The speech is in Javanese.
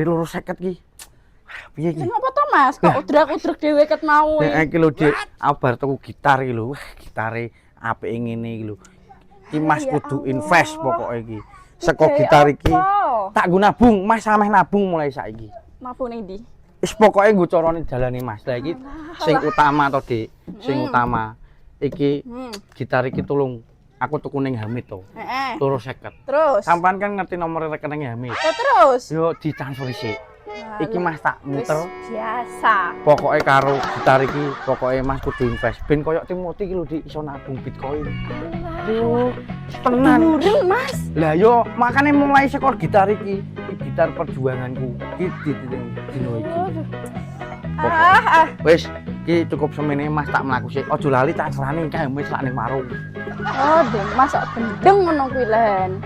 250 ki. Piye iki? Kenapa to Mas? Kok udrak-udruk dhewe ket mau. Nek iki lho, Dik, aku bar tuku gitar iki lho. Wah, gitare apike ngene iki lho. Iki Mas kudu invest pokoke iki. Saka gitar iki tak nggo nabung, Mas sameh nabung mulai saiki. Nabung ning ndi? Wis pokoke nggo carane jalane Mas. Lah iki sing utama to, Dik. Sing utama. Iki gitar iki tulung aku tuku ning Hamid to. Heeh. 250. Terus? Sampean kan ngerti nomor rekening Hamid. Terus? Yo ditransfer sik. Iki Mas tak muter. Biasa. Pokoke karo gitar iki, pokoke Mas kudu invest. Ben koyo Timothy iki lho Dik iso nabung Bitcoin. Yo, tenan. Durung Mas. Lah yo makane mulai saka gitar iki gitar perjuanganku. Iki dino iki. Wis, iki cukup semene Mas tak mlaku sik. Aja lali tak serani kae wis lak ning warung. Oh, Mas kok gendeng ngono kuwi len.